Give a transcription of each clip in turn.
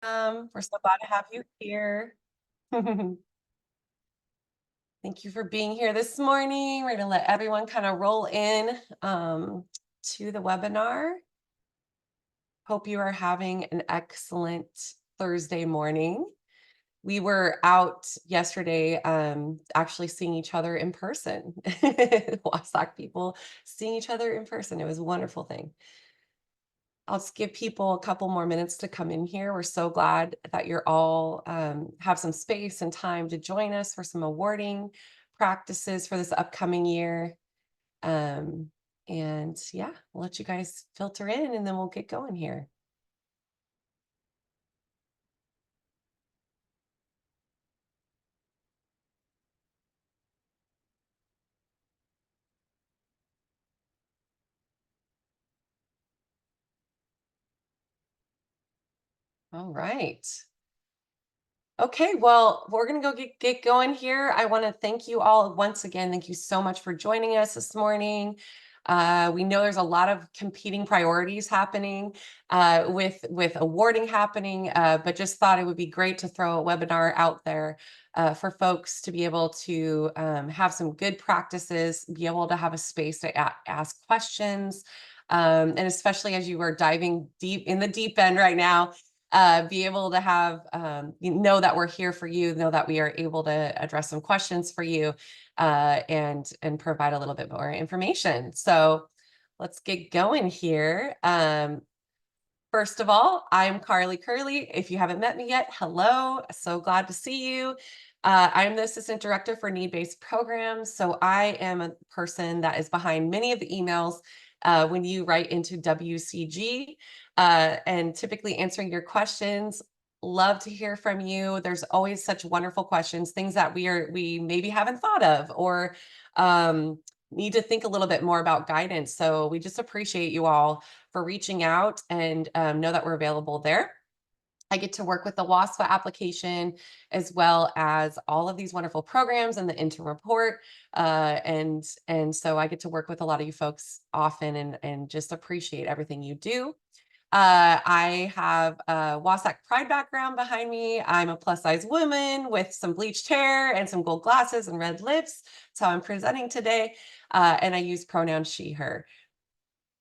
We're so glad to have you here. Thank you for being here this morning. We're going to let everyone kind of roll in to the webinar. Hope you are having an excellent Thursday morning. We were out yesterday actually seeing each other in person. Wasak people seeing each other in person. It was a wonderful thing. I'll just give people a couple more minutes to come in here. We're so glad that you're all have some space and time to join us for some awarding practices for this upcoming year. And yeah, we'll let you guys filter in and then we'll get going here. All right. Okay, well, we're going to go get going here. I want to thank you all once again. Thank you so much for joining us this morning. We know there's a lot of competing priorities happening with awarding happening, but just thought it would be great to throw a webinar out there for folks to be able to have some good practices, be able to have a space to ask questions, and especially as you are diving deep in the deep end right now, be able to have know that we're here for you, know that we are able to address some questions for you, and provide a little bit more information. So let's get going here. First of all, I'm Carly Curley. If you haven't met me yet, hello. So glad to see you. I'm the Assistant Director for Need-Based Programs. So I am a person that is behind many of the emails when you write into WCG, and typically answering your questions. Love to hear from you. There's always such wonderful questions, things that we maybe haven't thought of, or need to think a little bit more about guidance. So we just appreciate you all for reaching out, and know that we're available there. I get to work with the WASFA application, as well as all of these wonderful programs and the interim report. And so I get to work with a lot of you folks often, and just appreciate everything you do. I have a Wasak Pride background behind me. I'm a plus size woman with some bleached hair and some gold glasses and red lips. That's how I'm presenting today. And I use pronouns she, her.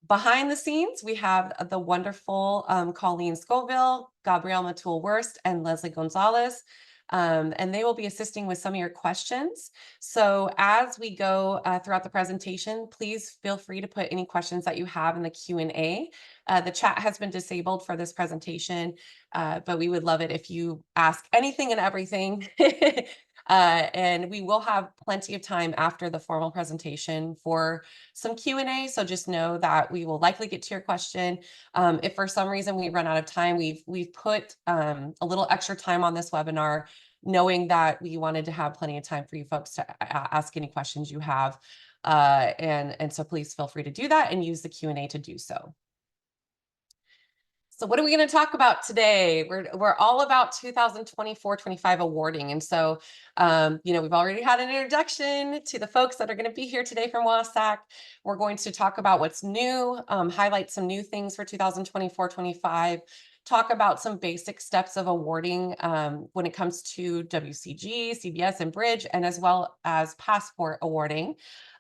Behind the scenes, we have the wonderful Colleen Scoville, Gabrielle Matul-Wurst, and Leslie Gonzalez. And they will be assisting with some of your questions. So as we go throughout the presentation, please feel free to put any questions that you have in the Q&A. The chat has been disabled for this presentation, but we would love it if you ask anything and everything. And we will have plenty of time after the formal presentation for some Q&A. So just know that we will likely get to your question. If for some reason we run out of time, we've put a little extra time on this webinar, knowing that we wanted to have plenty of time for you folks to ask any questions you have. And so please feel free to do that and use the Q&A to do so. So what are we going to talk about today? We're all about 2024-25 awarding. And so, we've already had an introduction to the folks that are going to be here today from WASAC. We're going to talk about what's new, highlight some new things for 2024-25, talk about some basic steps of awarding when it comes to WCG, CBS, and Bridge, and as well as passport awarding.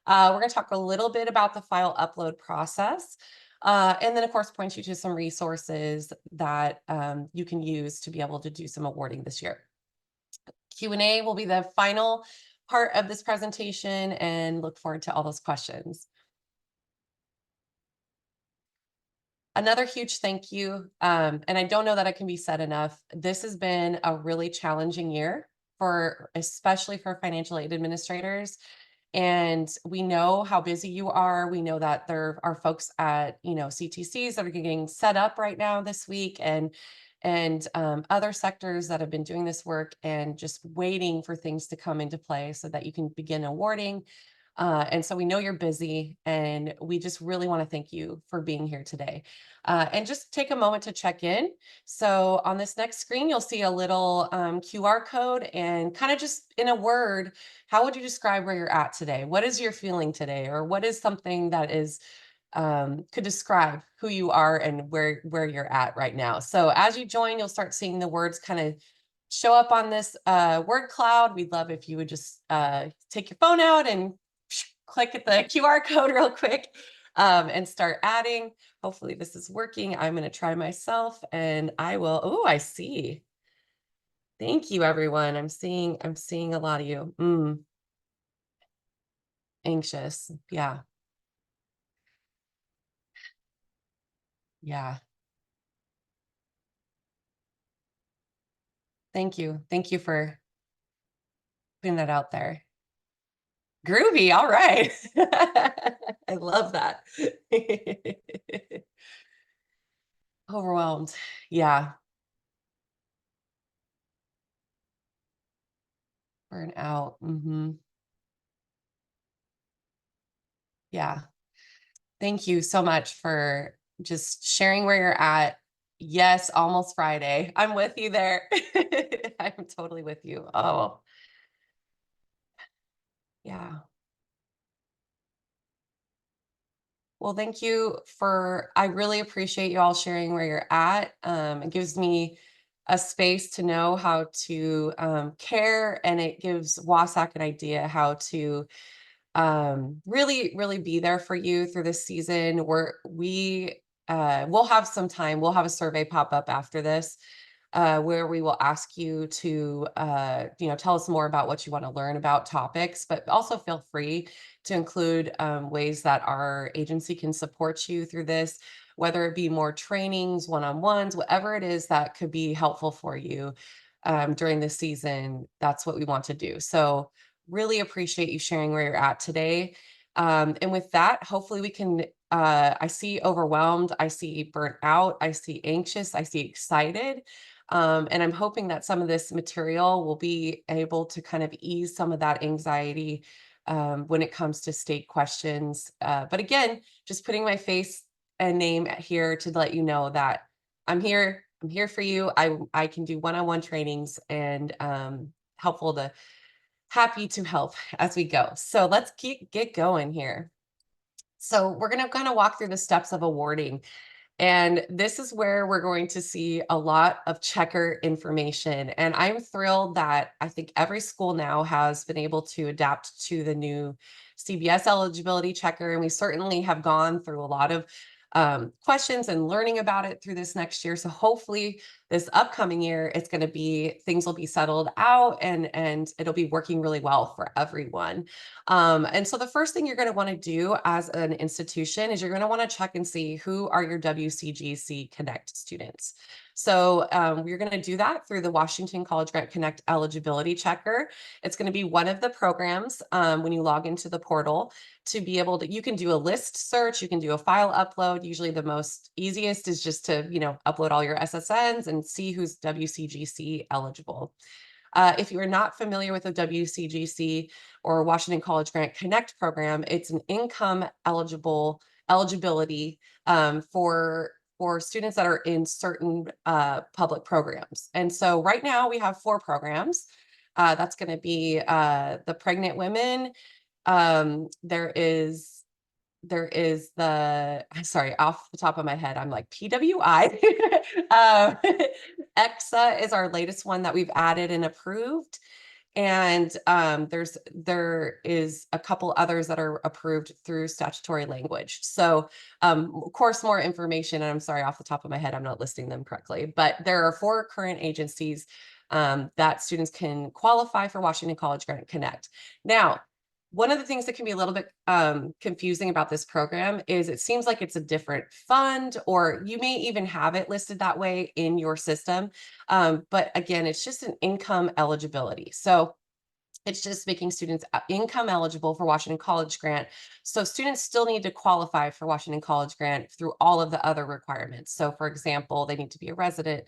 We're going to talk a little bit about the file upload process. And then, of course, point you to some resources that you can use to be able to do some awarding this year. Q&A will be the final part of this presentation, and look forward to all those questions. Another huge thank you, and I don't know that it can be said enough. This has been a really challenging year especially for financial aid administrators. And we know how busy you are. We know that there are folks at CTCs that are getting set up right now this week, and other sectors that have been doing this work and just waiting for things to come into play so that you can begin awarding. And so we know you're busy, and we just really want to thank you for being here today. And just take a moment to check in. So on this next screen, you'll see a little QR code, and kind of just in a word, how would you describe where you're at today? What is your feeling today? Or what is something that is could describe who you are and where you're at right now. So as you join, you'll start seeing the words kind of show up on this word cloud. We'd love if you would just take your phone out and click at the QR code real quick and start adding. Hopefully this is working. I'm going to try myself and I will. Oh, I see. Thank you, everyone. I'm seeing a lot of you. Anxious. Yeah. Yeah. Thank you. Thank you for putting that out there. Groovy. All right. I love that. Overwhelmed. Yeah. Burn out. Yeah. Thank you so much for just sharing where you're at. Yes, almost Friday. I'm with you there. I'm totally with you. Oh, yeah. Well, thank you I really appreciate you all sharing where you're at. It gives me a space to know how to care, and it gives WASAC an idea how to really be there for you through this season. We'll have some time. We'll have a survey pop up after this where we will ask you to, tell us more about what you want to learn about topics, but also feel free to include ways that our agency can support you through this, whether it be more trainings, one-on-ones, whatever it is that could be helpful for you during this season. That's what we want to do. So really appreciate you sharing where you're at today. And with that, hopefully we can, I see overwhelmed, I see burnt out, I see anxious, I see excited. And I'm hoping that some of this material will be able to kind of ease some of that anxiety when it comes to state questions. But again, just putting my face and name here to let you know that I'm here. I'm here for you. I can do one-on-one trainings and helpful to happy to help as we go. So let's get going here. So we're going to kind of walk through the steps of awarding. And this is where we're going to see a lot of checker information. And I'm thrilled that I think every school now has been able to adapt to the new CBS eligibility checker. And we certainly have gone through a lot of questions and learning about it through this next year. So hopefully this upcoming year, it's going to be, things will be settled out and it'll be working really well for everyone. And so the first thing you're going to want to do as an institution is you're going to want to check and see who are your WCGC Connect students. So you're going to do that through the Washington College Grant Connect eligibility checker. It's going to be one of the programs when you log into the portal to be able to, you can do a list search, you can do a file upload. Usually the most easiest is just to, upload all your SSNs and see who's WCGC eligible. If you're not familiar with the WCGC or Washington College Grant Connect program, it's an income eligibility for students that are in certain public programs. And so right now we have 4 programs. That's going to be the pregnant women. There is I'm sorry, off the top of my head, I'm like PWI. um, EXA is our latest one that we've added and approved. And there is a couple others that are approved through statutory language. So of course, more information, and I'm sorry, off the top of my head, I'm not listing them correctly, but there are 4 current agencies that students can qualify for Washington College Grant Connect. Now, one of the things that can be a little bit confusing about this program is it seems like it's a different fund, or you may even have it listed that way in your system. But again, it's just an income eligibility. So it's just making students income eligible for Washington College Grant. So students still need to qualify for Washington College Grant through all of the other requirements. So for example, they need to be a resident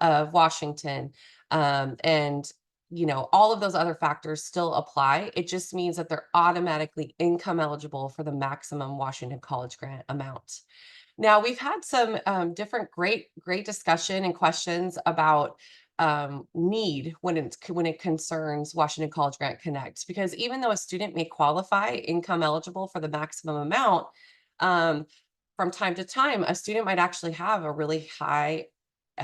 of Washington. And all of those other factors still apply. It just means that they're automatically income eligible for the maximum Washington College Grant amount. Now, we've had some different great discussion and questions about need when it concerns Washington College Grant Connect, because even though a student may qualify income eligible for the maximum amount, from time to time, a student might actually have a really high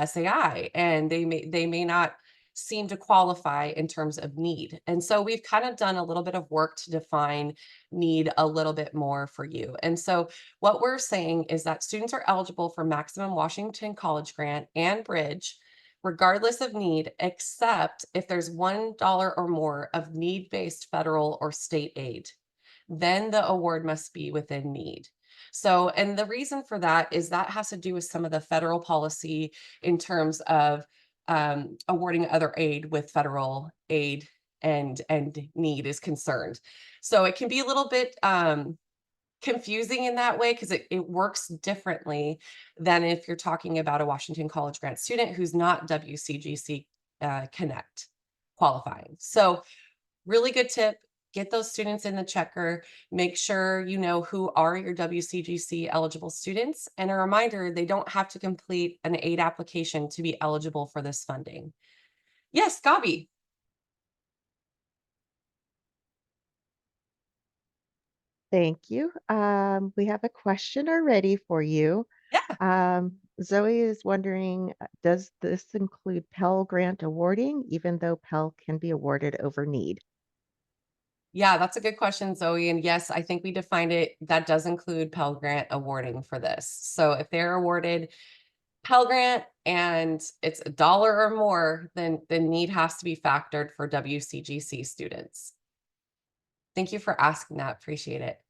SAI, and they may not seem to qualify in terms of need. And so we've kind of done a little bit of work to define need a little bit more for you. And so what we're saying is that students are eligible for maximum Washington College Grant and Bridge regardless of need, except if there's $1 or more of need-based federal or state aid. Then the award must be within need. So, and the reason for that is that has to do with some of the federal policy in terms of awarding other aid with federal aid and need is concerned. So it can be a little bit confusing in that way because it works differently than if you're talking about a Washington College Grant student who's not WCGC Connect qualifying. So really good tip. Get those students in the checker. Make sure you know who are your WCGC eligible students. And a reminder, they don't have to complete an aid application to be eligible for this funding. Yes, Gabi. Thank you. We have a question already for you. Yeah. Zoe is wondering, does this include Pell Grant awarding, even though Pell can be awarded over need? Yeah, that's a good question, Zoe. And yes, I think we defined it. That does include Pell Grant awarding for this. So if they're awarded Pell Grant and it's $1 or more, then the need has to be factored for WCGC students. Thank you for asking that. Appreciate it.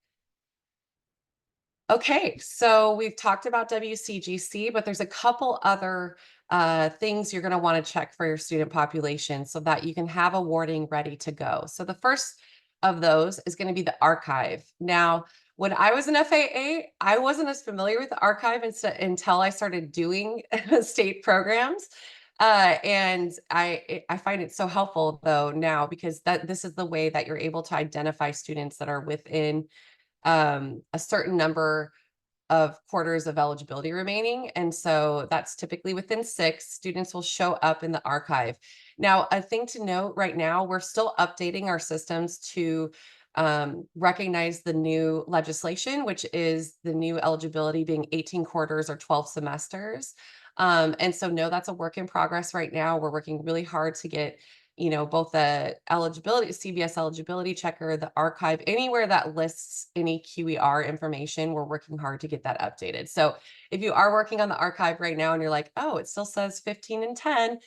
Okay, so we've talked about WCGC, but there's a couple other things you're going to want to check for your student population so that you can have awarding ready to go. So the first of those is going to be the archive. Now, when I was an FAA, I wasn't as familiar with the archive until I started doing state programs. And I find it so helpful though now because this is the way that you're able to identify students that are within a certain number of quarters of eligibility remaining. And so that's typically within 6, students will show up in the archive. Now, a thing to note right now, we're still updating our systems to recognize the new legislation, which is the new eligibility being 18 quarters or 12 semesters. And so, no, that's a work in progress right now. We're working really hard to get both the eligibility, CBS eligibility checker, the archive, anywhere that lists any QER information, we're working hard to get that updated. So if you are working on the archive right now and you're like, oh, it still says 15 and 10,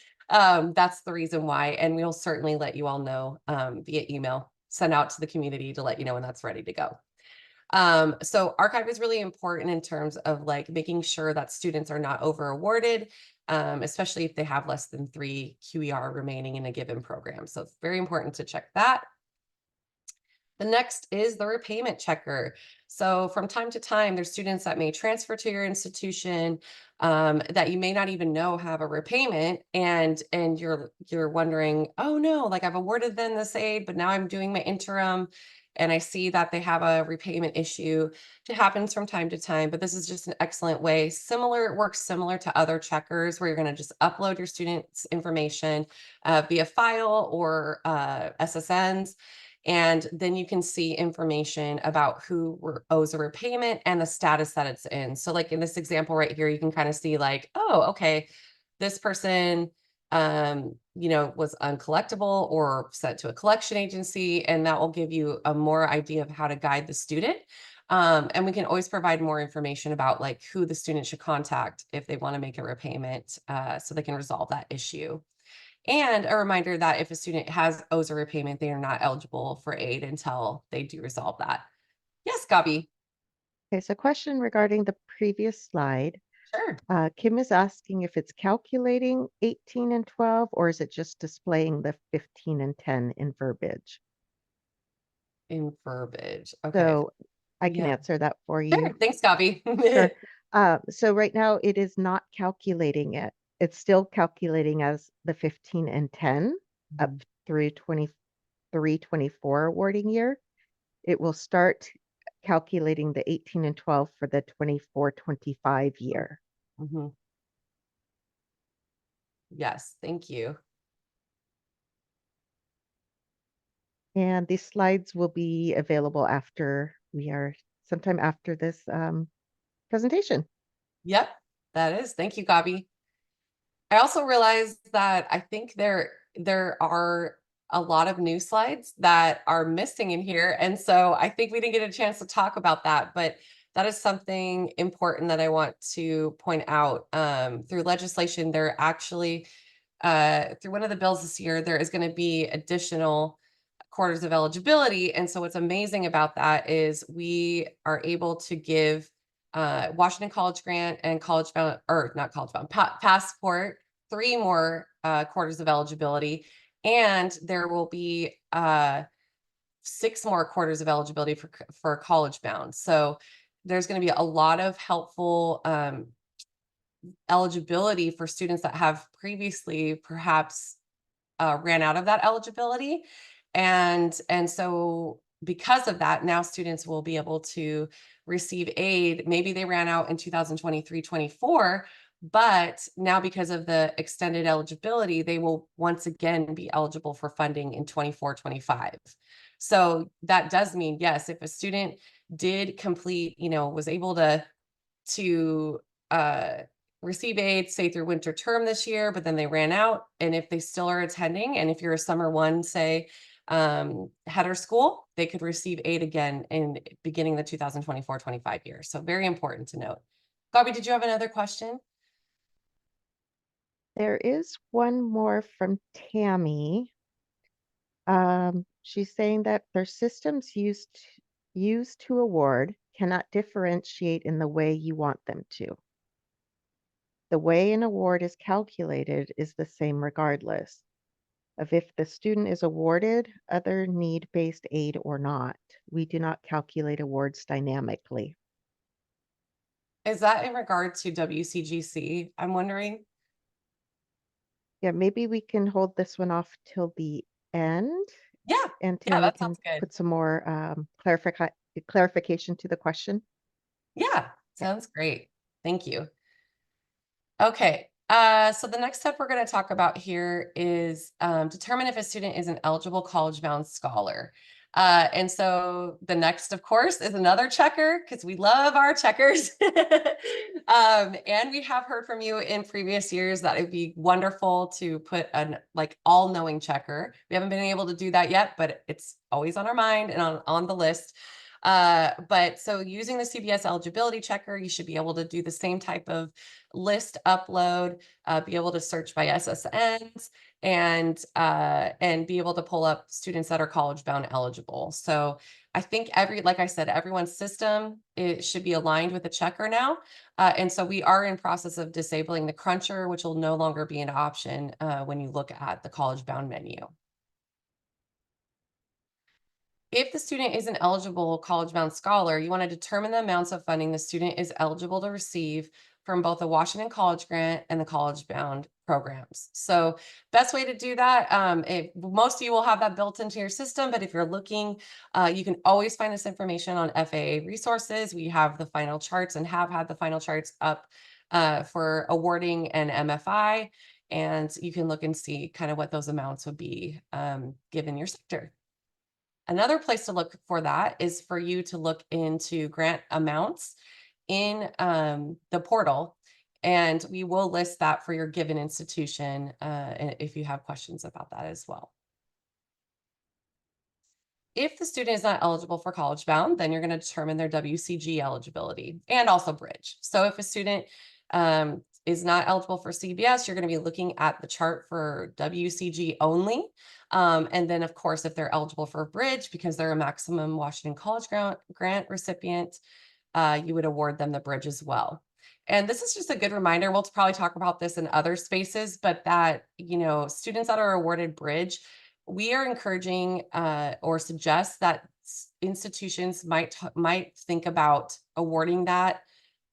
that's the reason why. And we'll certainly let you all know via email, send out to the community to let you know when that's ready to go. So archive is really important in terms of like making sure that students are not over awarded, especially if they have less than 3 QER remaining in a given program. So it's very important to check that. The next is the repayment checker. So from time to time, there's students that may transfer to your institution that you may not even know have a repayment, and you're wondering, oh no, like I've awarded them this aid, but now I'm doing my interim, and I see that they have a repayment issue. It happens from time to time, but this is just an excellent way. It works similar to other checkers where you're going to just upload your students' information via file or SSNs, and then you can see information about owes a repayment and the status that it's in. So like in this example right here, you can kind of see like, oh, okay, this person was uncollectible or sent to a collection agency, and that will give you a more idea of how to guide the student. And we can always provide more information about like who the student should contact if they want to make a repayment so they can resolve that issue. And a reminder that if a student owes a repayment, they are not eligible for aid until they do resolve that. Yes, Gabi. Okay, so question regarding the previous slide. Sure. Kim is asking if it's calculating 18 and 12, or is it just displaying the 15 and 10 in verbiage? In verbiage. Okay. So I can Yeah. answer that for Sure. you. Thanks, Gabi. Sure. So right now it is not calculating it. It's still calculating as the 15 and 10 up Mhm. through 23, 24 awarding year. It will start calculating the 18 and 12 for the 24, 25 year. Mhm. Yes. Thank you. And these slides will be available after we are sometime after this presentation. Yep, that is. Thank you, Gabi. I also realized that I think there are a lot of new slides that are missing in here. And so I think we didn't get a chance to talk about that, but that is something important that I want to point out. Through legislation, there actually, through one of the bills this year, there is going to be additional quarters of eligibility. And so what's amazing about that is we are able to give Washington College Grant and College Bound, or not College Bound, Passport, 3 more quarters of eligibility. And there will be 6 more quarters of eligibility for College Bound. So there's going to be a lot of helpful eligibility for students that have previously perhaps ran out of that eligibility. And so because of that, now students will be able to receive aid. Maybe they ran out in 2023-24, but now because of the extended eligibility, they will once again be eligible for funding in 24-25. So that does mean, yes, if a student did complete, was able to receive aid, say through winter term this year, but then they ran out. And if they still are attending, and if you're a summer one, say, header school, they could receive aid again in beginning the 2024-25 year. So very important to note. Gabi, did you have another question? There is one more from Tammy. She's saying that their systems used to award cannot differentiate in the way you want them to. The way an award is calculated is the same regardless of if the student is awarded other need-based aid or not. We do not calculate awards dynamically. Is that in regard to WCGC? I'm wondering. Yeah, maybe we can hold this one off till the end, Yeah, and yeah, Tammy that can sounds good. put some more clarification to the question. Yeah, Yeah. sounds great. Thank you. Okay, so the next step we're going to talk about here is determine if a student is an eligible college-bound scholar. And so the next, of course, is another checker, because we love our checkers. And we have heard from you in previous years that it'd be wonderful to put an all-knowing checker. We haven't been able to do that yet, but it's always on our mind and on the list. But so using the CBS eligibility checker, you should be able to do the same type of list upload, be able to search by SSNs, and be able to pull up students that are college bound eligible. So I think like I said, everyone's system, it should be aligned with the checker now. And so we are in process of disabling the cruncher, which will no longer be an option when you look at the college bound menu. If the student is an eligible college-bound scholar, you want to determine the amounts of funding the student is eligible to receive from both the Washington College Grant and the college-bound programs. So best way to do that, most of you will have that built into your system, but if you're looking, you can always find this information on FAA resources. We have the final charts and have had the final charts up for awarding and MFI, and you can look and see kind of what those amounts would be given your sector. Another place to look for that is for you to look into grant amounts in the portal, and we will list that for your given institution if you have questions about that as well. If the student is not eligible for college bound, then you're going to determine their WCG eligibility and also bridge. So if a student is not eligible for CBS, you're going to be looking at the chart for WCG only. And then, of course, if they're eligible for bridge because they're a maximum Washington College grant recipient, you would award them the bridge as well. And this is just a good reminder. We'll probably talk about this in other spaces, but that, students that are awarded bridge, we are encouraging or suggest that institutions might think about awarding that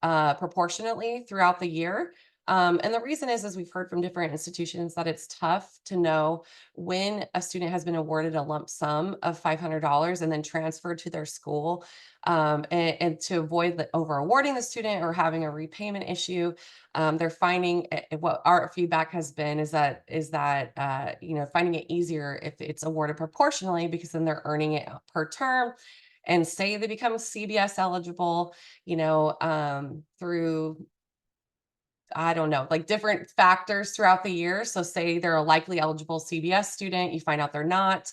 proportionately throughout the year. And the reason is, as we've heard from different institutions, that it's tough to know when a student has been awarded a lump sum of $500 and then transferred to their school, and to avoid over awarding the student or having a repayment issue. They're finding what our feedback has been is that finding it easier if it's awarded proportionally, because then they're earning it per term. and say they become CBS eligible, through, I don't know, like different factors throughout the year. So say they're a likely eligible CBS student, you find out they're not,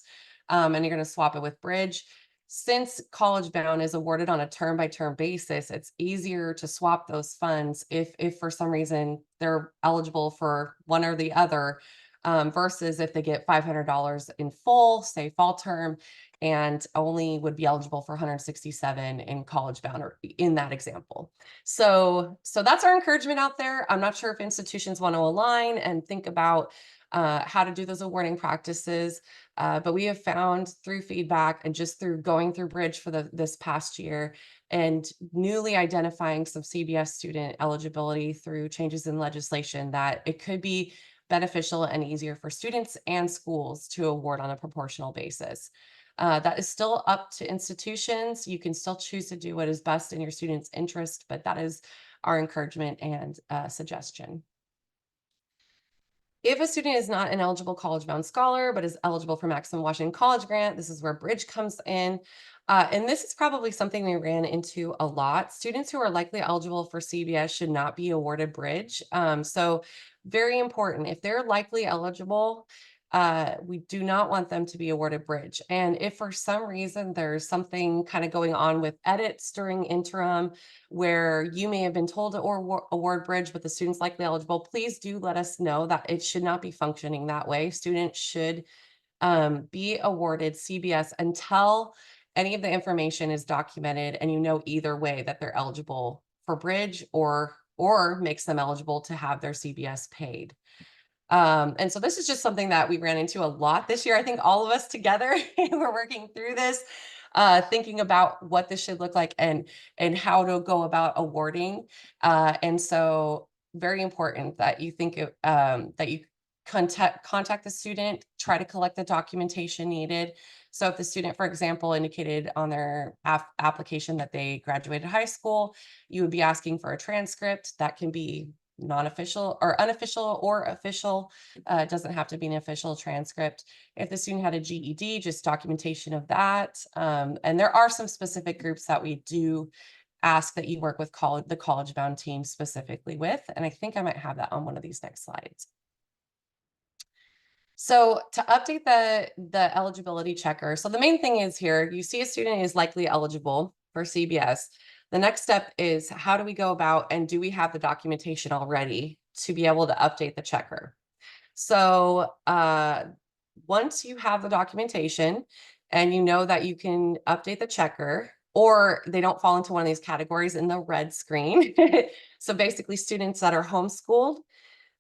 and you're going to swap it with Bridge. Since College Bound is awarded on a term by term basis, it's easier to swap those funds if for some reason they're eligible for one or the other, versus if they get $500 in full, say fall term, and only would be eligible for 167 in College Bound, or in that example. So that's our encouragement out there. I'm not sure if institutions want to align and think about how to do those awarding practices, but we have found through feedback and just through going through Bridge for this past year and newly identifying some CBS student eligibility through changes in legislation that it could be beneficial and easier for students and schools to award on a proportional basis. That is still up to institutions. You can still choose to do what is best in your students' interest, but that is our encouragement and suggestion. If a student is not an eligible College Bound scholar, but is eligible for Maximum Washington College Grant, this is where Bridge comes in. And this is probably something we ran into a lot. Students who are likely eligible for CBS should not be awarded Bridge. So very important. If they're likely eligible, we do not want them to be awarded Bridge. And if for some reason there's something kind of going on with edits during interim, where you may have been told to award Bridge, but the student's likely eligible, please do let us know that it should not be functioning that way. Students should be awarded CBS until any of the information is documented and you know either way that they're eligible for Bridge or makes them eligible to have their CBS paid. And so this is just something that we ran into a lot this year. I think all of us together we're working through this, thinking about what this should look like and how to go about awarding. And so very important that you think that you contact the student, try to collect the documentation needed. So if the student, for example, indicated on their application that they graduated high school, you would be asking for a transcript. That can be non-official or unofficial or official. It doesn't have to be an official transcript. If the student had a GED, just documentation of that. And there are some specific groups that we do ask that you work with the College Bound team specifically with. And I think I might have that on one of these next slides. So to update the eligibility checker, so the main thing is here, you see a student is likely eligible for CBS. The next step is how do we go about and do we have the documentation already to be able to update the checker? So once you have the documentation and you know that you can update the checker, or they don't fall into one of these categories in the red screen. So basically students that are homeschooled,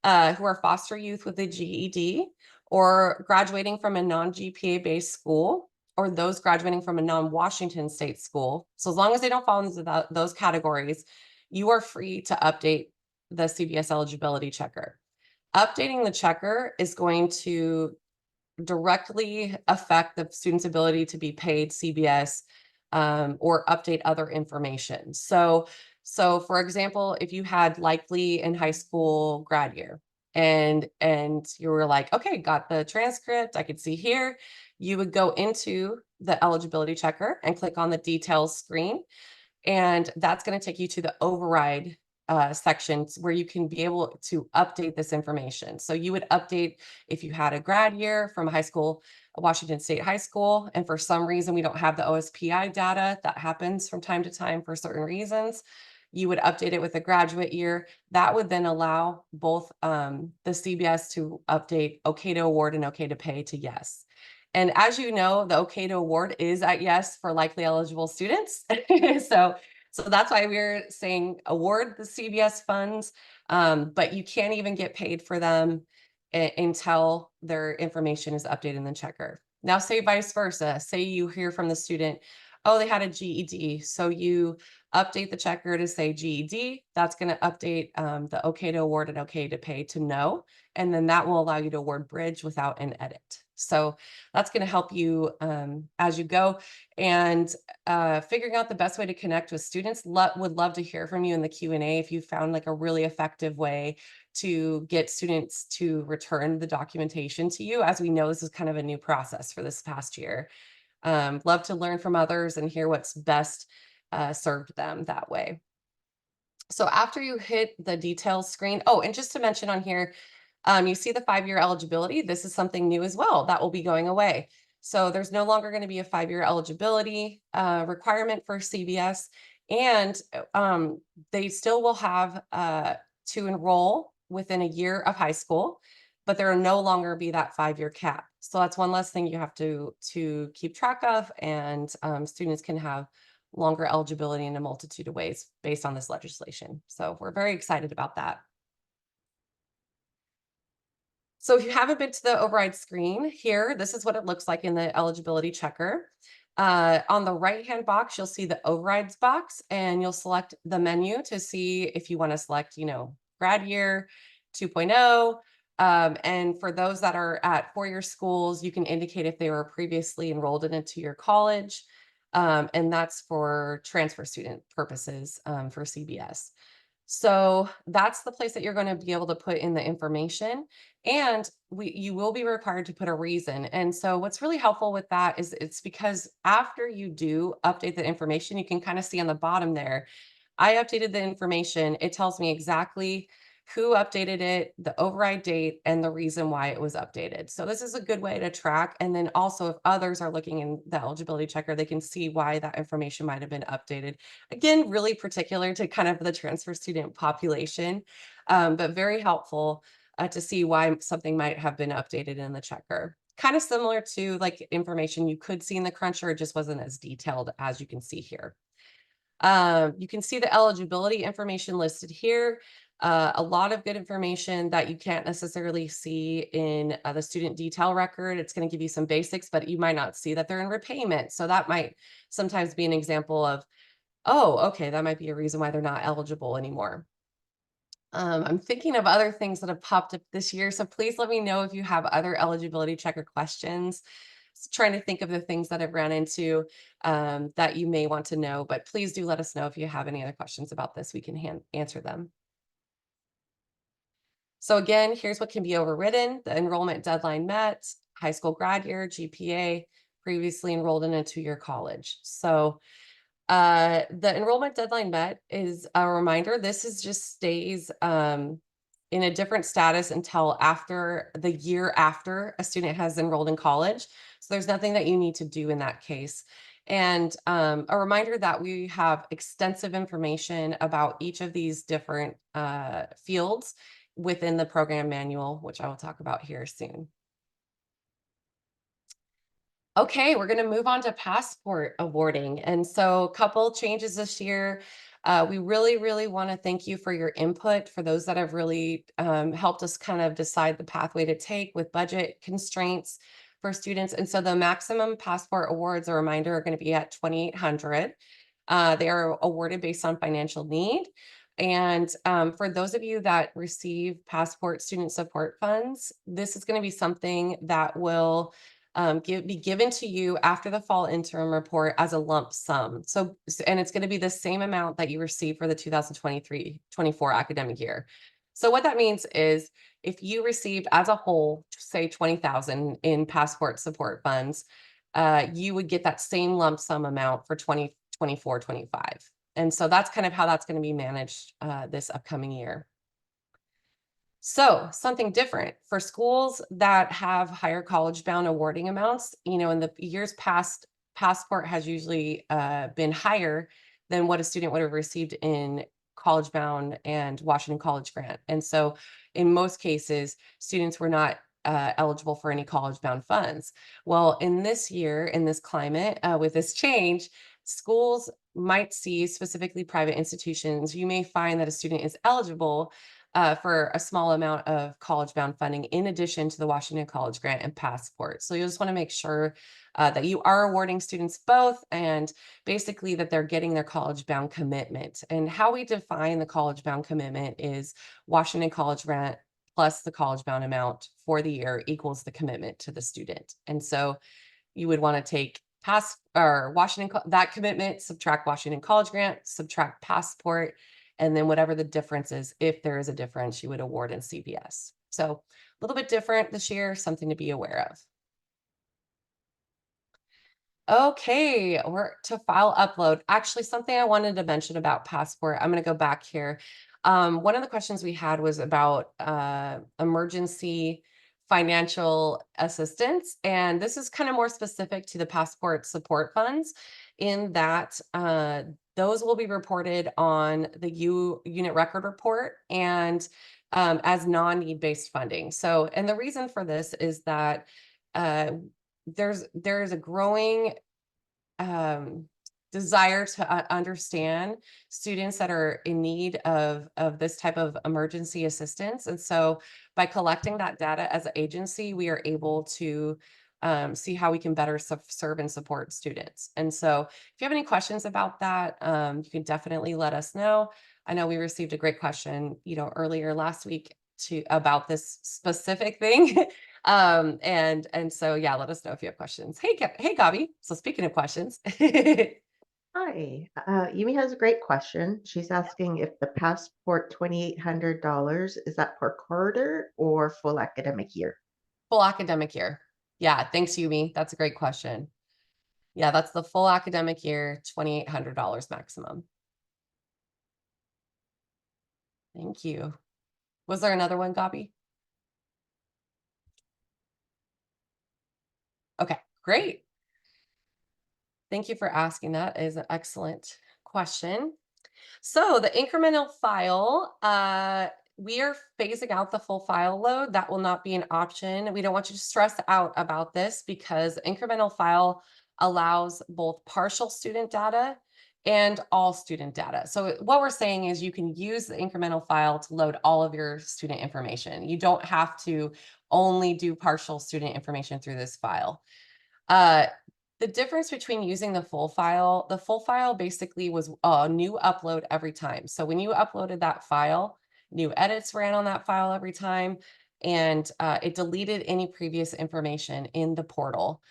who are foster youth with a GED, or graduating from a non-GPA based school, or those graduating from a non-Washington state school. So as long as they don't fall into those categories, you are free to update the CBS eligibility checker. Updating the checker is going to directly affect the student's ability to be paid CBS, or update other information. So for example, if you had likely in high school grad year and you were like, okay, got the transcript, I could see here, you would go into the eligibility checker and click on the details screen. And that's going to take you to the override sections where you can be able to update this information. So you would update if you had a grad year from a high school, a Washington State high school, and for some reason we don't have the OSPI data. That happens from time to time for certain reasons. You would update it with a graduate year. That would then allow both the CBS to update okay to award and okay to pay to yes. And as you know, the okay to award is at yes for likely eligible students. So that's why we're saying award the CBS funds, but you can't even get paid for them until their information is updated in the checker. Now, say vice versa. Say you hear from the student, oh, they had a GED. So you update the checker to say GED. That's going to update the okay to award and okay to pay to no. And then that will allow you to award Bridge without an edit. So that's going to help you as you go. And figuring out the best way to connect with students. Would love to hear from you in the Q&A if you found like a really effective way to get students to return the documentation to you. As we know, this is kind of a new process for this past year. Love to learn from others and hear what's best served them that way. So after you hit the details screen, oh, and just to mention on here, you see the 5-year eligibility. This is something new as well that will be going away. So there's no longer going to be a 5-year eligibility requirement for CBS, and they still will have to enroll within a year of high school, but there will no longer be that 5-year cap. So that's one less thing you have to keep track of, and students can have longer eligibility in a multitude of ways based on this legislation. So we're very excited about that. So if you haven't been to the override screen here, this is what it looks like in the eligibility checker. On the right-hand box, you'll see the overrides box, and you'll select the menu to see if you want to select, grad year 2.0. And for those that are at four-year schools, you can indicate if they were previously enrolled into your college. And that's for transfer student purposes for CBS. So that's the place that you're going to be able to put in the information, and you will be required to put a reason. And so what's really helpful with that is it's because after you do update the information, you can kind of see on the bottom there, I updated the information. It tells me exactly who updated it, the override date, and the reason why it was updated. So this is a good way to track. And then also, if others are looking in the eligibility checker, they can see why that information might have been updated. Again, really particular to kind of the transfer student population, but very helpful to see why something might have been updated in the checker. Kind of similar to like information you could see in the cruncher, it just wasn't as detailed as you can see here. You can see the eligibility information listed here. A lot of good information that you can't necessarily see in the student detail record. It's going to give you some basics, but you might not see that they're in repayment. So that might sometimes be an example of, oh, okay, that might be a reason why they're not eligible anymore. I'm thinking of other things that have popped up this year. So please let me know if you have other eligibility checker questions. Trying to think of the things that I've ran into that you may want to know, but please do let us know if you have any other questions about this. We can answer them. So again, here's what can be overridden: the enrollment deadline met, high school grad year, GPA, previously enrolled in a two-year college. So the enrollment deadline met is a reminder. This is just stays in a different status until after the year after a student has enrolled in college. So there's nothing that you need to do in that case. And a reminder that we have extensive information about each of these different fields within the program manual, which I will talk about here soon. Okay, we're going to move on to passport awarding. And so, a couple changes this year. We really, really want to thank you for your input, for those that have really helped us kind of decide the pathway to take with budget constraints for students. And so, the maximum passport awards, a reminder, are going to be at 2,800. They are awarded based on financial need. And for those of you that receive passport student support funds, this is going to be something that will be given to you after the fall interim report as a lump sum. So, and it's going to be the same amount that you receive for the 2023-24 academic year. So what that means is if you received as a whole, say 20,000 in passport support funds, you would get that same lump sum amount for 2024-25. And so that's kind of how that's going to be managed this upcoming year. So something different for schools that have higher college bound awarding amounts, in the years past, passport has usually been higher than what a student would have received in college bound and Washington College grant. And so in most cases, students were not eligible for any college bound funds. Well, in this year, in this climate, with this change, schools might see, specifically private institutions, you may find that a student is eligible for a small amount of college bound funding in addition to the Washington College grant and passport. So you just want to make sure that you are awarding students both, and basically that they're getting their college bound commitment. And how we define the college bound commitment is Washington College grant plus the college bound amount for the year equals the commitment to the student. And so you would want to take that commitment, subtract Washington College grant, subtract passport, and then whatever the difference is, if there is a difference, you would award in CBS. So a little bit different this year, something to be aware of. Okay, we're to file upload. Actually, something I wanted to mention about Passport, I'm going to go back here. One of the questions we had was about emergency financial assistance, and this is kind of more specific to the Passport support funds in that those will be reported on the unit record report and as non-need based funding. So, and the reason for this is that uh, there's a growing um, desire to understand students that are in need of this type of emergency assistance. And so by collecting that data as an agency, we are able to see how we can better serve and support students. And so if you have any questions about that, you can definitely let us know. I know we received a great question, earlier last week to about this specific thing. And so yeah, let us know if you have questions. Hey Gabi. So speaking of questions. Hi, Yumi has a great question. She's asking if the Passport $2,800 is that per quarter or full academic year? Full academic year. Yeah, thanks, Yumi. That's a great question. Yeah, that's the full academic year, $2,800 maximum. Thank you. Was there another one, Gabi? Okay, great. Thank you for asking that. Is an excellent question. So the incremental file, we are phasing out the full file load. That will not be an option. We don't want you to stress out about this because incremental file allows both partial student data and all student data. So what we're saying is you can use the incremental file to load all of your student information. You don't have to only do partial student information through this file. Uh, the difference between using the full file basically was a new upload every time. So when you uploaded that file, new edits ran on that file every time, and it deleted any previous information in the portal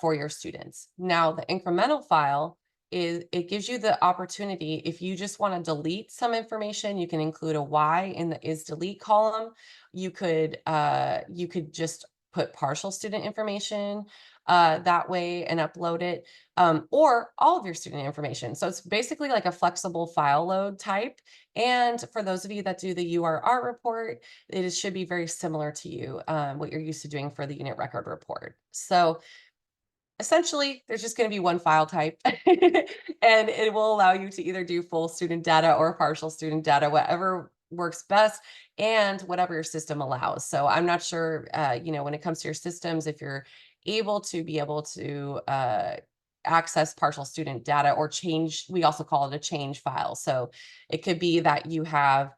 for your students. Now, the incremental file it gives you the opportunity, if you just want to delete some information, you can include a Y in the is delete column. You could just put partial student information that way and upload it, or all of your student information. So it's basically like a flexible file load type. And for those of you that do the URR report, should be very similar to you, what you're used to doing for the unit record report. So essentially, there's just going to be one file type, and it will allow you to either do full student data or partial student data, whatever works best and whatever your system allows. So I'm not sure, when it comes to your systems, if you're able to access partial student data or change, we also call it a change file. So it could be that you have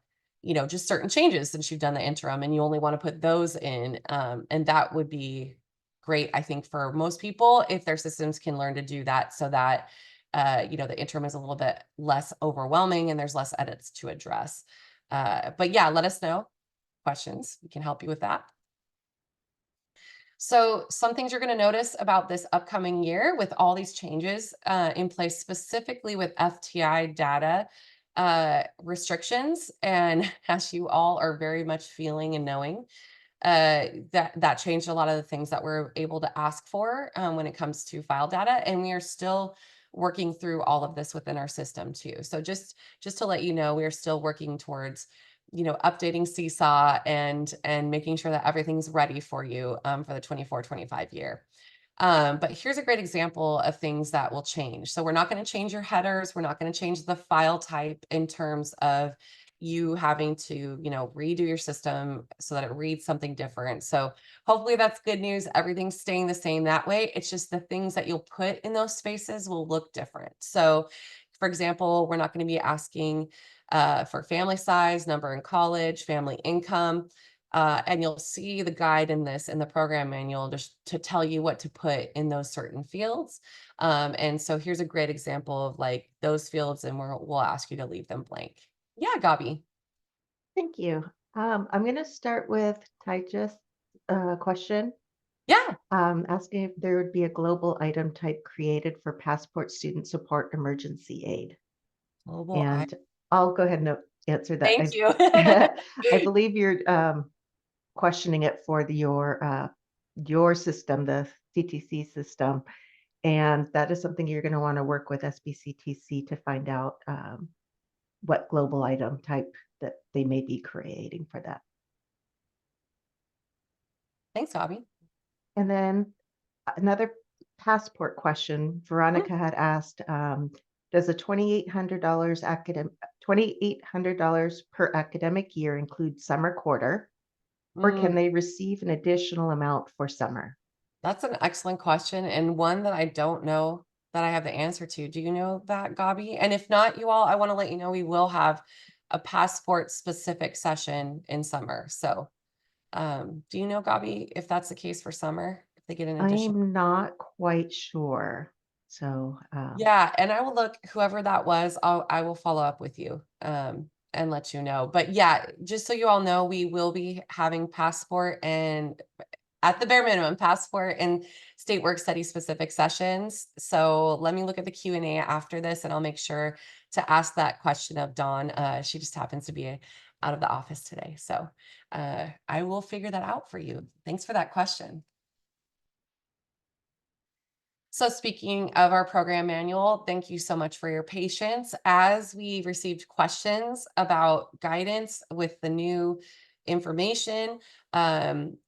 just certain changes since you've done the interim and you only want to put those in, and that would be great, I think, for most people if their systems can learn to do that so that the interim is a little bit less overwhelming and there's less edits to address. But yeah, let us know questions. We can help you with that. So some things you're going to notice about this upcoming year with all these changes in place, specifically with FTI data restrictions, and as you all are very much feeling and knowing, that changed a lot of the things that we're able to ask for when it comes to file data, and we are still working through all of this within our system too. So just to let you know, we are still working towards updating Seesaw and making sure that everything's ready for you for the 24-25 year. But here's a great example of things that will change. So we're not going to change your headers. We're not going to change the file type in terms of you having to, redo your system so that it reads something different. So hopefully that's good news. Everything's staying the same that way. It's just the things that you'll put in those spaces will look different. So for example, we're not going to be asking for family size, number in college, family income. And you'll see the guide in the program manual just to tell you what to put in those certain fields. And so here's a great example of like those fields, and we'll ask you to leave them blank. Yeah, Gabi. Thank you. I'm going to start with Tyja's question, Yeah. asking if there would be a global item type created for Passport Student Support Emergency Aid. Global I And I'll go ahead and answer that. Thank you. I believe you're questioning it for your system, the CTC system. And that is something you're going to want to work with SBCTC to find out what global item type that they may be creating for that. Thanks, Bobby. And then another passport question, Veronica had asked, does the $2,800 per academic year include summer quarter, or can they receive an additional amount for summer? That's an excellent question, and one that I don't know that I have the answer to. Do you know that, Gabi? And if not, you all, I want to let you know we will have a passport specific session in summer. So, do you know, Gabi, if that's the case for summer, if they get an additional? I'm not quite sure. So, Yeah, and I will look, whoever that was, I will follow up with you and let you know. But yeah, just so you all know, we will be having passport and at the bare minimum, passport and state work study specific sessions. So let me look at the Q&A after this and I'll make sure to ask that question of Dawn. She just happens to be out of the office today. So I will figure that out for you. Thanks for that question. So speaking of our program manual, thank you so much for your patience. As we received questions about guidance with the new information,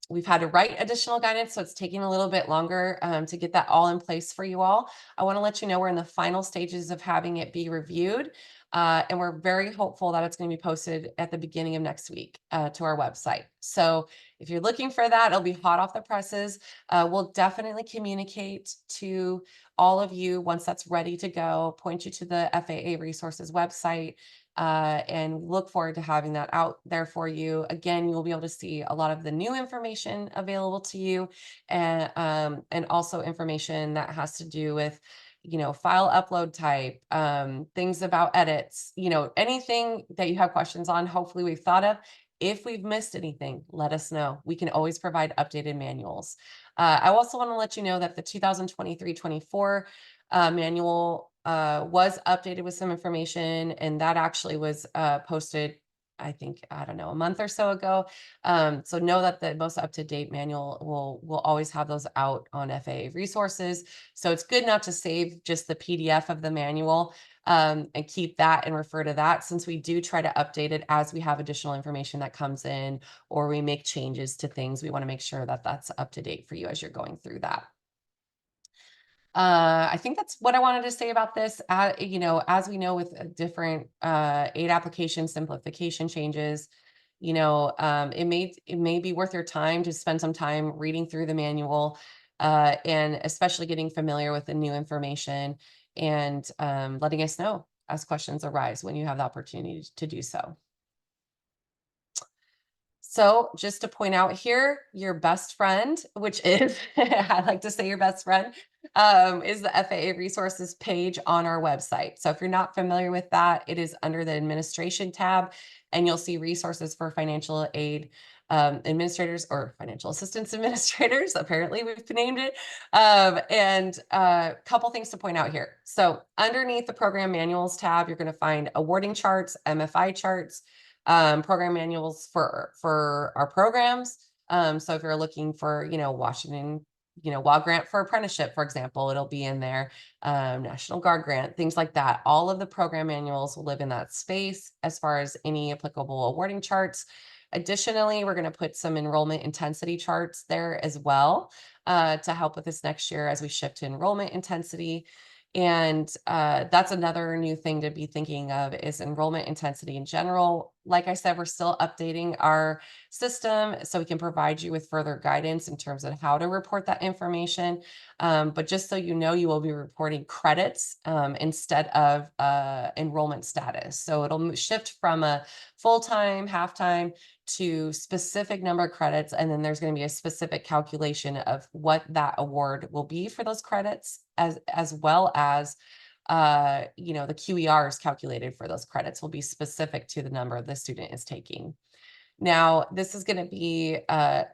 we've had to write additional guidance, so it's taking a little bit longer to get that all in place for you all. I want to let you know we're in the final stages of having it be reviewed, and we're very hopeful that it's going to be posted at the beginning of next week to our website. So if you're looking for that, it'll be hot off the presses. We'll definitely communicate to all of you once that's ready to go, point you to the FAA resources website, and look forward to having that out there for you. Again, you'll be able to see a lot of the new information available to you, and also information that has to do with, file upload type, things about edits, anything that you have questions on, hopefully we've thought of. If we've missed anything, let us know. We can always provide updated manuals. I also want to let you know that the 2023-24 manual was updated with some information, and that actually was posted, I think, I don't know, a month or so ago. So know that the most up-to-date manual will always have those out on FAA resources. So it's good not to save just the PDF of the manual and keep that and refer to that, since we do try to update it as we have additional information that comes in or we make changes to things. We want to make sure that that's up to date for you as you're going through that. I think that's what I wanted to say about this. As we know with different aid application simplification changes, it may be worth your time to spend some time reading through the manual, and especially getting familiar with the new information, and letting us know as questions arise when you have the opportunity to do so. So just to point out here, your best friend, which is, I like to say your best friend, is the FAA resources page on our website. So if you're not familiar with that, it is under the administration tab, and you'll see resources for financial aid administrators, or financial assistance administrators. Apparently we've named it. And a couple things to point out here. So underneath the program manuals tab, you're going to find awarding charts, MFI charts, program manuals for our programs. So if you're looking for, Washington, Wild Grant for apprenticeship, for example, it'll be in there. National Guard grant, things like that. All of the program manuals will live in that space as far as any applicable awarding charts. Additionally, we're going to put some enrollment intensity charts there as well, to help with this next year as we shift to enrollment intensity. And that's another new thing to be thinking of, is enrollment intensity in general. Like I said, we're still updating our system so we can provide you with further guidance in terms of how to report that information. But just so you know, you will be reporting credits instead of enrollment status. So it'll shift from a full-time, half-time to specific number of credits. And then there's going to be a specific calculation of what that award will be for those credits, as well as the QER is calculated for those credits will be specific to the number the student is taking. Now, this is going to be a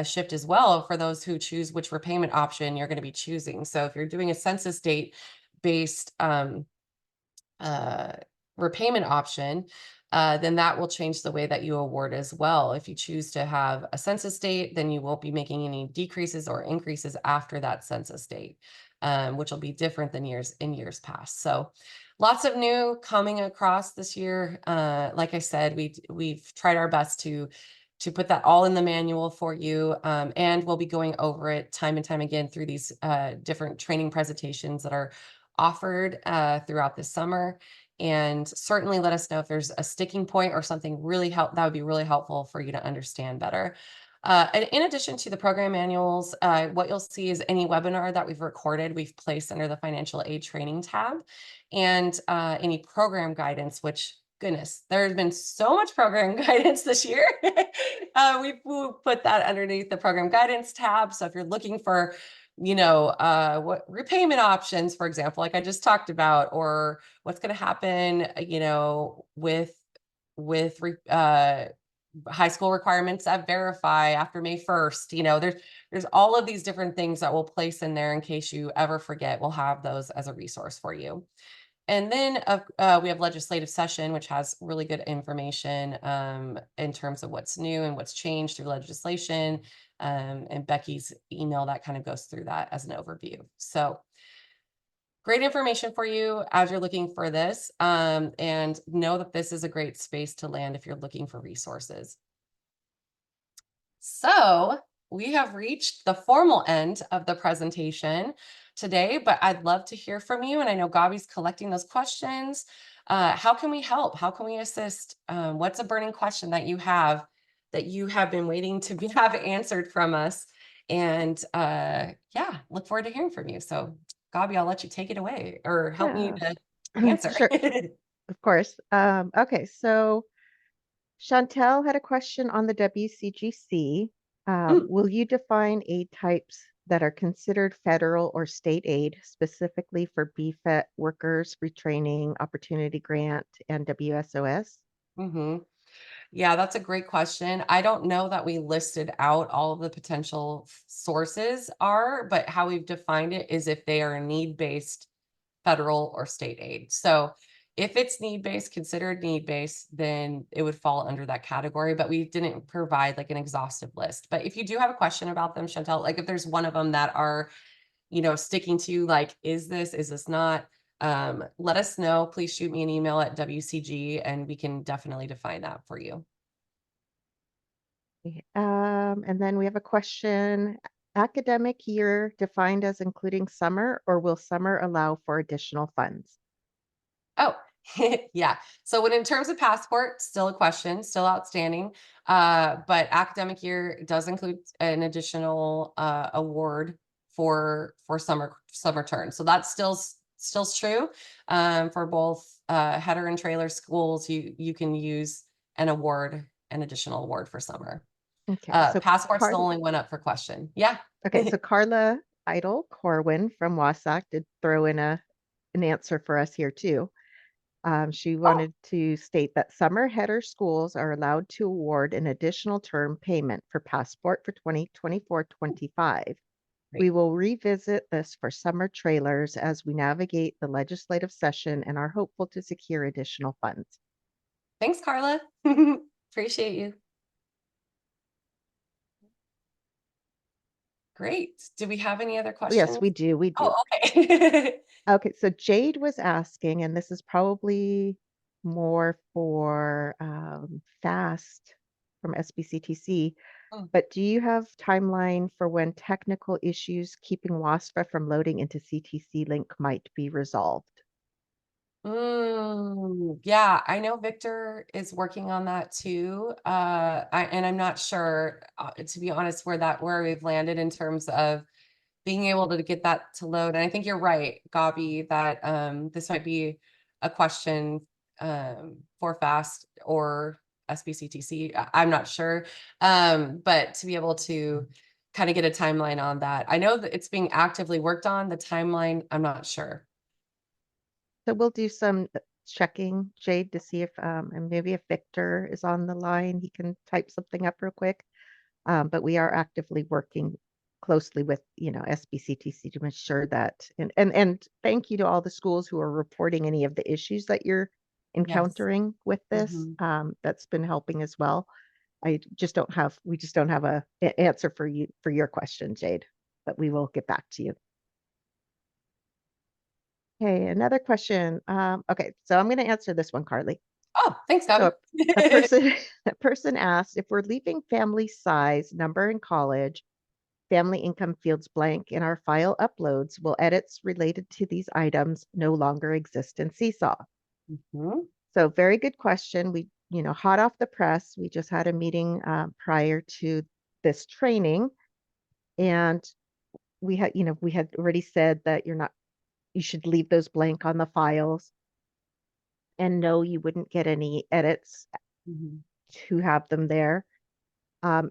shift as well for those who choose which repayment option you're going to be choosing. So if you're doing a census date based repayment option, then that will change the way that you award as well. If you choose to have a census date, then you won't be making any decreases or increases after that census date, which will be different than years past. So lots of new coming across this year. Like I said, we've tried our best to put that all in the manual for you, and we'll be going over it time and time again through these different training presentations that are offered throughout this summer. And certainly let us know if there's a sticking point or something that would be really helpful for you to understand better. And in addition to the program manuals, what you'll see is any webinar that we've recorded, we've placed under the financial aid training tab, and any program guidance, which goodness, there's been so much program guidance this year. We've put that underneath the program guidance tab. So if you're looking for, what repayment options, for example, like I just talked about, or what's going to happen, with high school requirements at Verify after May 1st. There's all of these different things that we'll place in there in case you ever forget. We'll have those as a resource for you. And then we have legislative session, which has really good information in terms of what's new and what's changed through legislation. And Becky's email that kind of goes through that as an overview. So great information for you as you're looking for this. And know that this is a great space to land if you're looking for resources. So we have reached the formal end of the presentation today, but I'd love to hear from you. And I know Gabi's collecting those questions. How can we help? How can we assist? What's a burning question that you have been waiting to have answered from us? And yeah, look forward to hearing from you. So Gabi, I'll let you take it away or help me Yeah. to answer. Sure, of course. Okay, so Chantel had a question on the WCGC. Will you define aid types that are considered federal or state aid, specifically for BFET workers, retraining, opportunity grant, and WSOS? Mm-hmm. Yeah, that's a great question. I don't know that we listed out all of the potential sources are, but how we've defined it is if they are need-based federal or state aid. So if it's need-based, considered need-based, then it would fall under that category, but we didn't provide like an exhaustive list. But if you do have a question about them, Chantel, like if there's one of them that are, sticking to you, like, is this not? Let us know. Please shoot me an email at WCG and we can definitely define that for you. And then we have a question. Academic year defined as including summer, or will summer allow for additional funds? Oh, yeah. So when in terms of passport, still a question, still outstanding. But academic year does include an additional award for summer turn. So that's still true. For both header and trailer schools, you can use an additional award for summer. Okay, so Passport's the only one up for question. Yeah. Okay, so Carla Idle Corwin from Wasac did throw in an answer for us here too. She Oh, wanted to state that summer header schools are allowed to award an additional term payment for passport for 2024-25. We great. will revisit this for summer trailers as we navigate the legislative session and are hopeful to secure additional funds. Thanks, Carla. Appreciate you. Great. Do we have any other Yes, questions? we do. We do. Oh, okay. Okay, so Jade was asking, and this is probably more for FAST from SBCTC, Mm. but do you have timeline for when technical issues keeping WASFA from loading into CTC link might be resolved? Yeah, I know Victor is working on that too. And I'm not sure, to be honest, where we've landed in terms of being able to get that to load. And I think you're right, Gabi, that this might be a question for FAST or SBCTC. I'm not sure. But to be able to kind of get a timeline on that. I know that it's being actively worked on. The timeline, I'm not sure. So we'll do some checking, Jade, to see if, and maybe if Victor is on the line, he can type something up real quick. But we are actively working closely with, SBCTC to ensure that, and thank you to all the schools who are reporting any of the issues that you're Yes. encountering with this, Mhm. that's been helping as well. We just don't have a answer for you for your question, Jade, but we will get back to you. Okay, another question. Okay, so I'm going to answer this one, Carly. Oh, thanks, So Gabby. a person a person asked if we're leaving family size, number in college, family income fields blank in our file uploads, will edits related to these items no longer exist in Seesaw? Mhm. So very good question. Hot off the press, we just had a meeting prior to this training, and we had already said that you should leave those blank on the files, and no, you wouldn't get any edits Mhm. to have them there.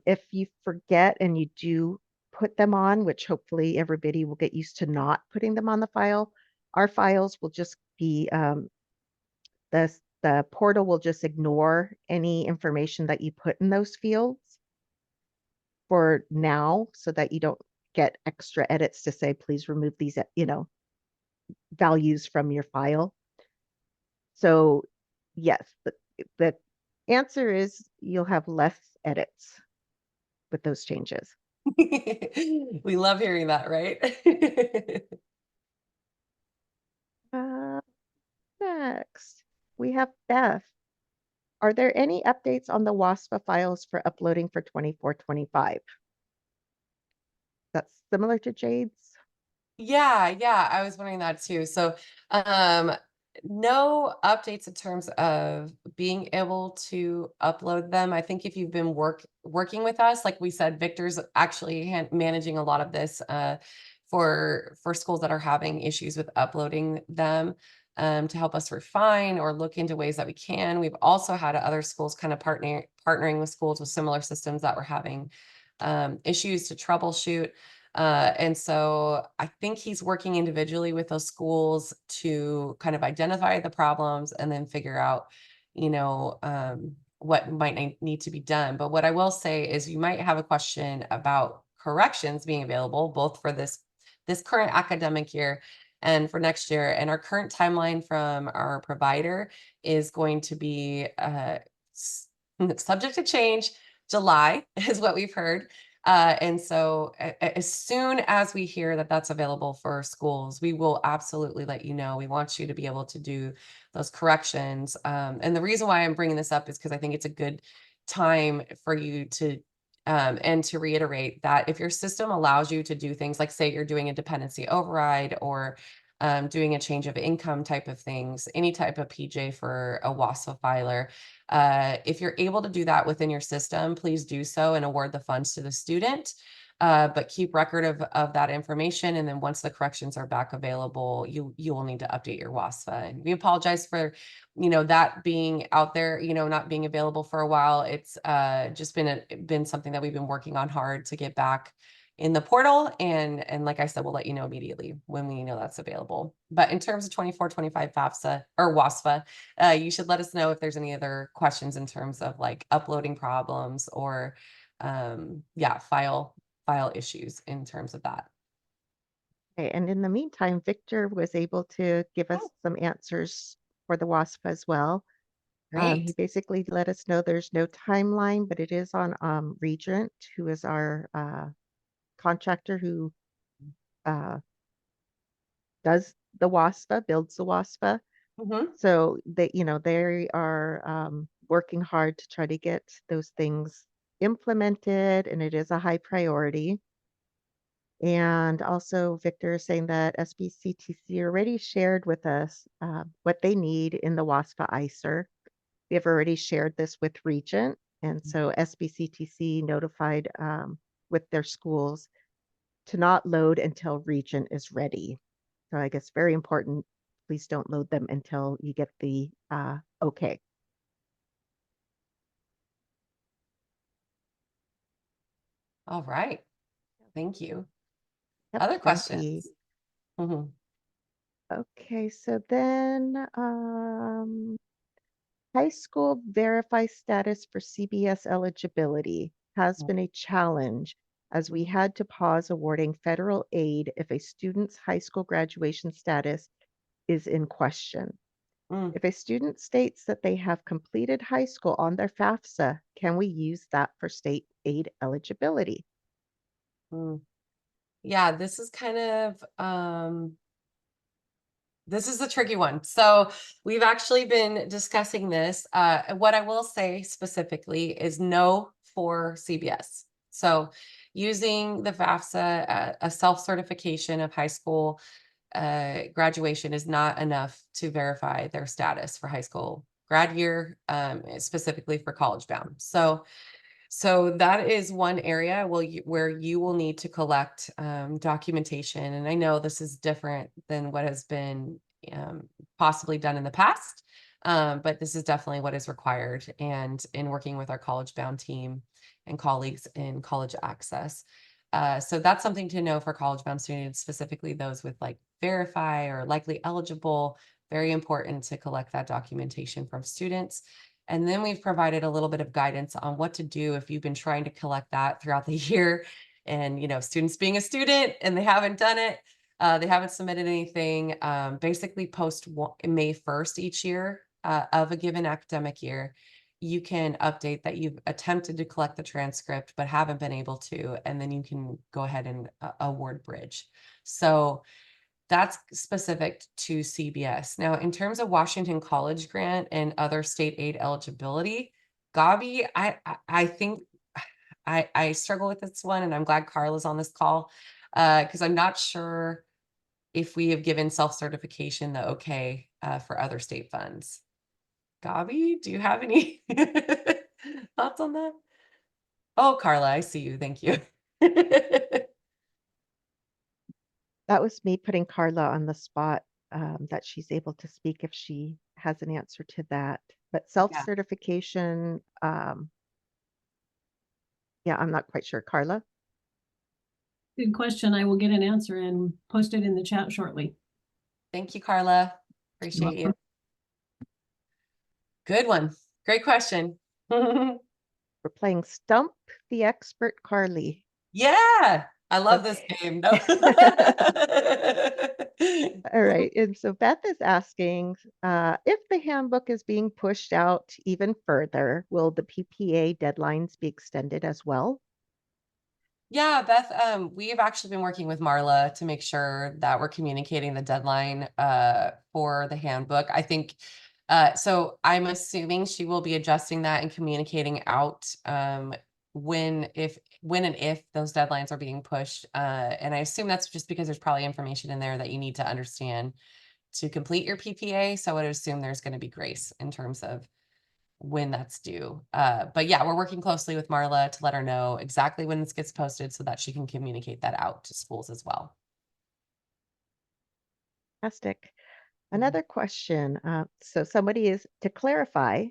If you forget and you do put them on, which hopefully everybody will get used to not putting them on the file, our files will just be the portal will just ignore any information that you put in those fields for now, so that you don't get extra edits to say, please remove these, values from your file. So yes, the answer is you'll have less edits with those changes. We love hearing that, right? Uh, Next, we have Beth. Are there any updates on the WASPA files for uploading for 24-25? That's similar to Jade's. Yeah, yeah, I was wondering that too. So, um, no updates in terms of being able to upload them. I think if you've been working with us, like we said, Victor's actually managing a lot of this for schools that are having issues with uploading them. To help us refine or look into ways that we can. We've also had other schools kind of partnering with schools with similar systems that were having issues to troubleshoot. And so I think he's working individually with those schools to kind of identify the problems and then figure out, what might need to be done. But what I will say is you might have a question about corrections being available both for this current academic year and for next year. And our current timeline from our provider is going to be subject to change. July is what we've heard. And so as soon as we hear that that's available for schools, we will absolutely let you know. We want you to be able to do those corrections. And the reason why I'm bringing this up is because I think it's a good time for you to, and to reiterate that if your system allows you to do things like, say, you're doing a dependency override or doing a change of income type of things, any type of PJ for a WASFA filer, if you're able to do that within your system, please do so and award the funds to the student. But keep record of that information. And then once the corrections are back available, you will need to update your WASFA. And we apologize for, that being out there, not being available for a while. It's just been something that we've been working on hard to get back in the portal. And like I said, we'll let you know immediately when we know that's available. But in terms of 24-25 FAFSA or WASFA, you should let us know if there's any other questions in terms of like uploading problems or yeah, file issues in terms of that. Okay, and in the meantime, Victor was able to give us Oh, some answers for the WASP as well. He great. basically let us know there's no timeline, but it is on Regent, who is our contractor who uh, does the WASPA, builds the WASPA. Mhm. So they are working hard to try to get those things implemented, and it is a high priority. And also, Victor is saying that SBCTC already shared with us what they need in the WASPA ICER. We have already shared this with Regent, and so SBCTC notified with their schools to not load until Regent is ready. So I guess very important, please don't load them until you get the okay. All right. Thank you. Yep, Other plenty. questions? Mhm. Okay, so then high school verify status for CBS eligibility has been a challenge as we had to pause awarding federal aid if a student's high school graduation status is in question. Mm, If a student states that they have completed high school on their FAFSA, can we use that for state aid eligibility? mm. Yeah, this is a tricky one. So we've actually been discussing this. What I will say specifically is no for CBS. So using the FAFSA, a self-certification of high school graduation is not enough to verify their status for high school grad year, specifically for college bound. So that is one area where you will need to collect documentation. And I know this is different than what has been possibly done in the past, but this is definitely what is required. And in working with our college bound team and colleagues in college access. So that's something to know for college bound students, specifically those with like verify or likely eligible. Very important to collect that documentation from students. And then we've provided a little bit of guidance on what to do if you've been trying to collect that throughout the year and, students being a student and they haven't done it. They haven't submitted anything. Basically, post May 1st each year of a given academic year, you can update that you've attempted to collect the transcript but haven't been able to, and then you can go ahead and award bridge. So that's specific to CBS. Now, in terms of Washington College grant and other state aid eligibility, Gabi, I think I struggle with this one, and I'm glad Carla's on this call because I'm not sure if we have given self-certification the okay for other state funds. Gabi, do you have any thoughts on that? Oh, Carla, I see you. Thank you. That was me putting Carla on the spot, that she's able to speak if she has an answer to that. But Yeah. self-certification, yeah, I'm not quite sure. Carla? Good question. I will get an answer and post it in the chat shortly. Thank you, Carla. Appreciate you. Good one. Great question. We're playing Stump the Expert Carly. Yeah, I love this Okay. game. No. All right. And so Beth is asking, if the handbook is being pushed out even further, will the PPA deadlines be extended as well? Yeah, Beth, we've actually been working with Marla to make sure that we're communicating the deadline for the handbook. I think so I'm assuming she will be adjusting that and communicating out when and if those deadlines are being pushed. And I assume that's just because there's probably information in there that you need to understand to complete your PPA. So I would assume there's going to be grace in terms of when that's due. But yeah, we're working closely with Marla to let her know exactly when this gets posted so that she can communicate that out to schools as well. Fantastic. Another question. So somebody is to clarify,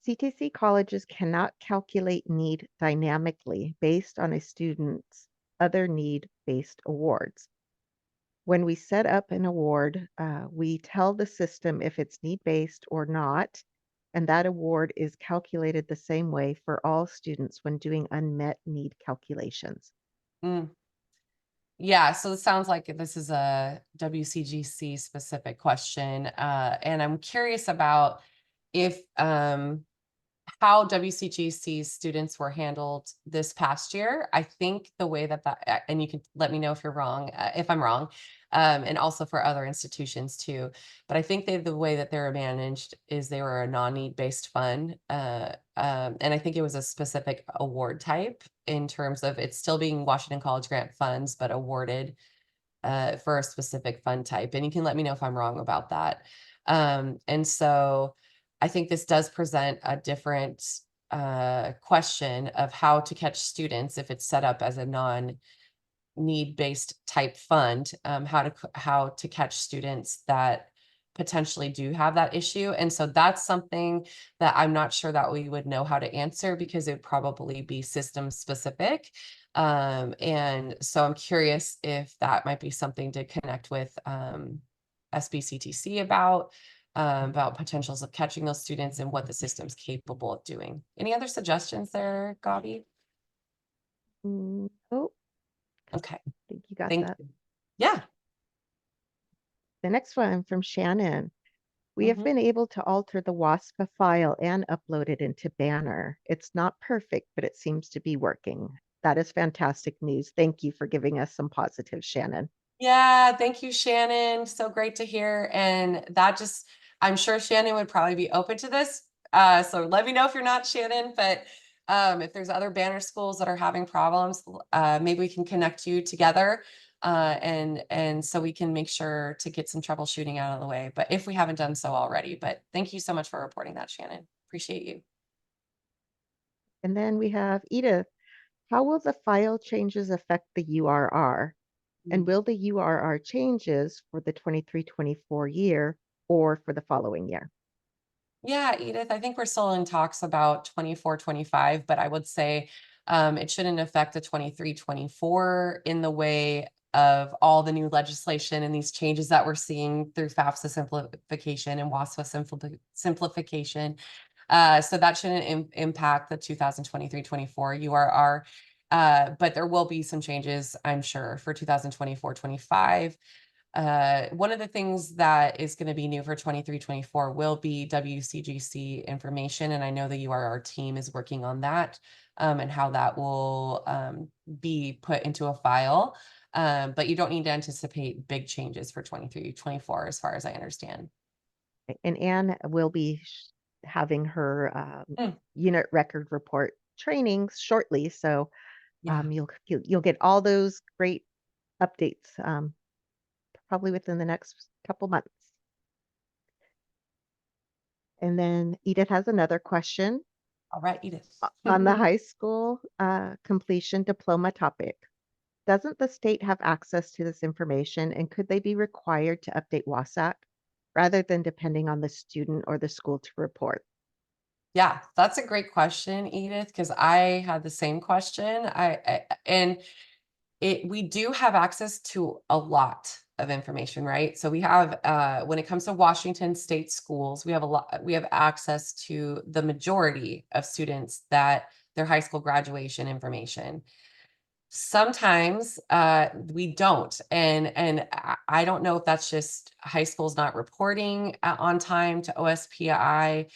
CTC colleges cannot calculate need dynamically based on a student's other need-based awards. When we set up an award, we tell the system if it's need-based or not, and that award is calculated the same way for all students when doing unmet need calculations. Mm. Yeah, so it sounds like this is a WCGC specific question. And I'm curious about if how WCGC students were handled this past year. I think the way and you can let me know if you're wrong, if I'm wrong, and also for other institutions too. But I think the way that they were managed is they were a non-need based fund. And I think it was a specific award type in terms of it's still being Washington College grant funds, but awarded for a specific fund type. And you can let me know if I'm wrong about that. And so I think this does present a different question of how to catch students if it's set up as a non-need-based type fund, how to catch students that potentially do have that issue. And so that's something that I'm not sure that we would know how to answer because it would probably be system specific. And so I'm curious if that might be something to connect with SBCTC about potentials of catching those students and what the system's capable of doing. Any other suggestions there, Gabi? Oh, Okay, I think you got thank that. you. Yeah. The next one from Shannon. We have Mhm. been able to alter the WASPA file and upload it into Banner. It's not perfect, but it seems to be working. That is fantastic news. Thank you for giving us some positives, Shannon. Yeah, thank you, Shannon. So great to hear. And that just, I'm sure Shannon would probably be open to this. So let me know if you're not, Shannon. But if there's other banner schools that are having problems, maybe we can connect you together. And so we can make sure to get some troubleshooting out of the way. But if we haven't done so already, but thank you so much for reporting that, Shannon. Appreciate you. And then we have Edith. How will the file changes affect the URR? And will the URR changes for the 23-24 year or for the following year? Yeah, Edith, I think we're still in talks about 24-25, but I would say it shouldn't affect the 23-24 in the way of all the new legislation and these changes that we're seeing through FAFSA simplification and WASFA simplification. So that shouldn't impact the 2023-24 URR. But there will be some changes, I'm sure, for 2024-25. One of the things that is going to be new for 23-24 will be WCGC information. And I know the URR team is working on that and how that will be put into a file. But you don't need to anticipate big changes for 23-24 as far as I understand. And Anne will be having her Mm. unit record report trainings shortly. So Yeah. you'll get all those great updates probably within the next couple months. And then Edith has another question All right, Edith. on the high school completion diploma topic. Doesn't the state have access to this information, and could they be required to update WASAC rather than depending on the student or the school to report? Yeah, that's a great question, Edith, because I had the same question. And we do have access to a lot of information, right? So we have when it comes to Washington state schools, we have access to the majority of students that their high school graduation information. Sometimes we don't, and I don't know if that's just high schools not reporting on time to OSPI,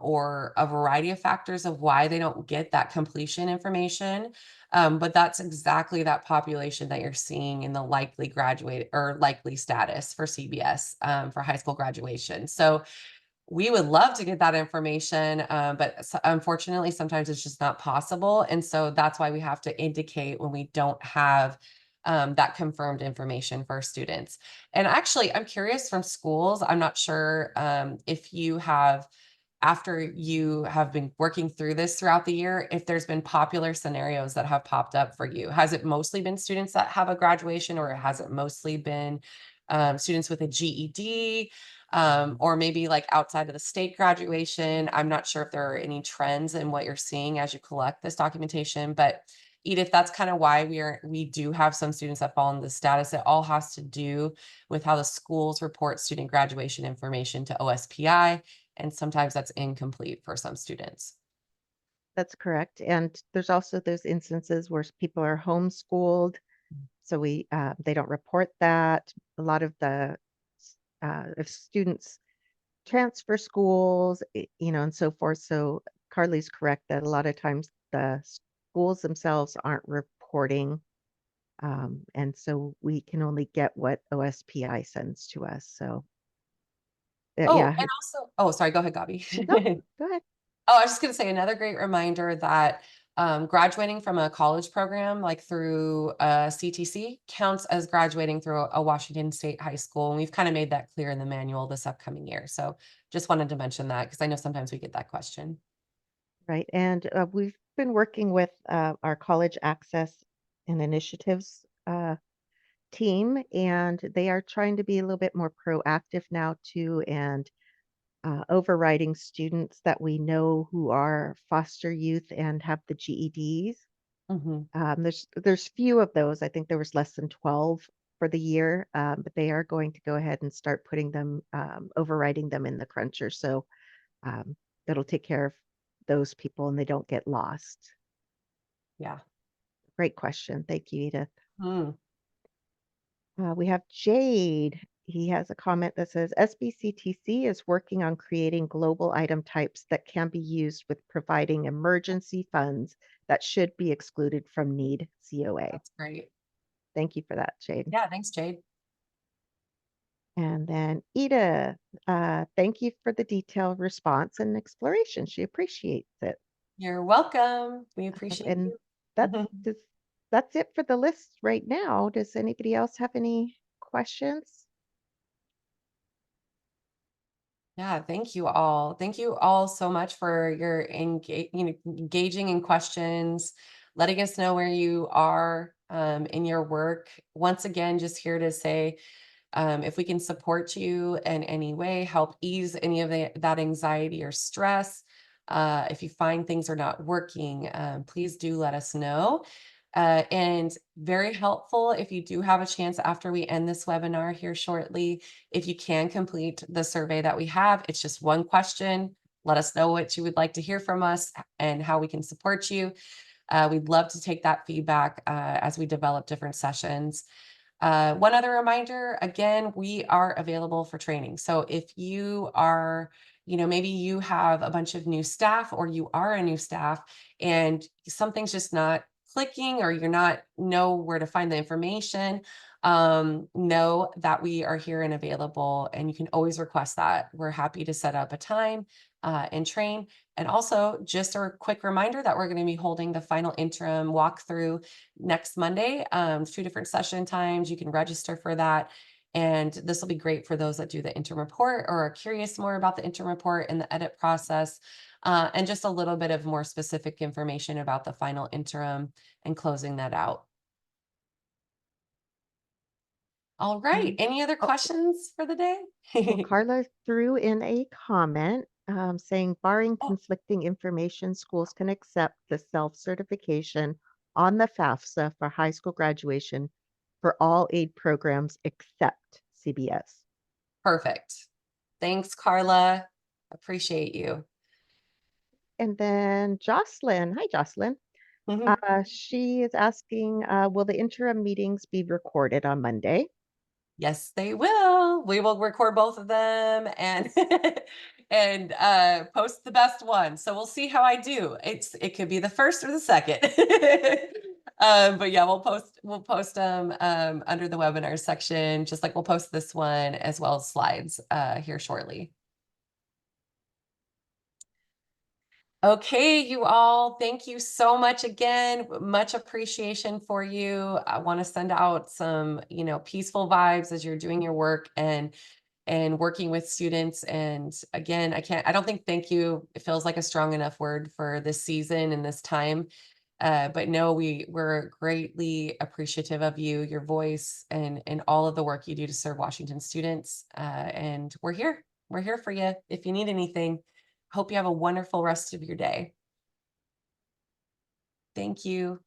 or a variety of factors of why they don't get that completion information. But that's exactly that population that you're seeing in the likely graduate or likely status for CBS for high school graduation. So we would love to get that information, but unfortunately, sometimes it's just not possible. And so that's why we have to indicate when we don't have that confirmed information for students. And actually, I'm curious from schools, I'm not sure if you have, after you have been working through this throughout the year, if there's been popular scenarios that have popped up for you. Has it mostly been students that have a graduation, or has it mostly been students with a GED? Or maybe like outside of the state graduation? I'm not sure if there are any trends in what you're seeing as you collect this documentation, but Edith, that's kind of why we do have some students that fall into the status. It all has to do with how the schools report student graduation information to OSPI, and sometimes that's incomplete for some students. That's correct. And there's also those instances where people are homeschooled, so they don't report that. A lot of the if students transfer schools, and so forth. So Carly's correct that a lot of times the schools themselves aren't reporting. And so we can only get what OSPI sends to us. So Oh, yeah, and also, oh, sorry, go ahead, Gabi. no, go ahead. Oh, I was just going to say another great reminder that graduating from a college program like through CTC counts as graduating through a Washington State high school. And we've kind of made that clear in the manual this upcoming year. So just wanted to mention that because I know sometimes we get that question. Right. And we've been working with our college access and initiatives team, and they are trying to be a little bit more proactive now too, and overriding students that we know who are foster youth and have the GEDs. Mhm. There's few of those. I think there was less than 12 for the year, but they are going to go ahead and start putting them, overriding them in the cruncher. So um, that'll take care of those people and they don't get lost. Yeah. Great question. Thank you, Edith. Mm. We have Jade. he has a comment that says SBCTC is working on creating global item types that can be used with providing emergency funds that should be excluded from need COA. That's great. Thank you for that, Jade. Yeah, thanks, Jade. And then Ida, thank you for the detailed response and exploration. She appreciates it. You're welcome. We appreciate And you. that's just, that's it for the list right now. Does anybody else have any questions? Yeah, thank you all. Thank you all so much for your engaging in questions, letting us know where you are in your work. Once again, just here to say, if we can support you in any way, help ease any of that anxiety or stress. If you find things are not working, please do let us know. And very helpful if you do have a chance after we end this webinar here shortly, if you can complete the survey that we have. It's just one question. Let us know what you would like to hear from us and how we can support you. We'd love to take that feedback as we develop different sessions. One other reminder, again, we are available for training. So if you are, maybe you have a bunch of new staff or you are a new staff and something's just not clicking or you're not know where to find the information, know that we are here and available and you can always request that. We're happy to set up a time and train. And also just a quick reminder that we're going to be holding the final interim walkthrough next Monday, 2 different session times. You can register for that. And this will be great for those that do the interim report or are curious more about the interim report and the edit process, and just a little bit of more specific information about the final interim and closing that out. All right. Any other questions for the day? Well, Carla threw in a comment saying, barring Oh. conflicting information, schools can accept the self-certification on the FAFSA for high school graduation for all aid programs except CBS. Perfect. Thanks, Carla. Appreciate you. And then Jocelyn, hi, Jocelyn. Mhm. She is asking, will the interim meetings be recorded on Monday? Yes, they will. We will record both of them and and post the best one. So we'll see how I do. It could be the first or the second. But yeah, we'll post them under the webinar section, just like we'll post this one as well as slides here shortly. Okay, you all, thank you so much again. Much appreciation for you. I want to send out some, peaceful vibes as you're doing your work and working with students. And again, I don't think thank you, it feels like a strong enough word for this season and this time. But no, we're greatly appreciative of you, your voice, and all of the work you do to serve Washington students. And we're here. We're here for you if you need anything. Hope you have a wonderful rest of your day. Thank you.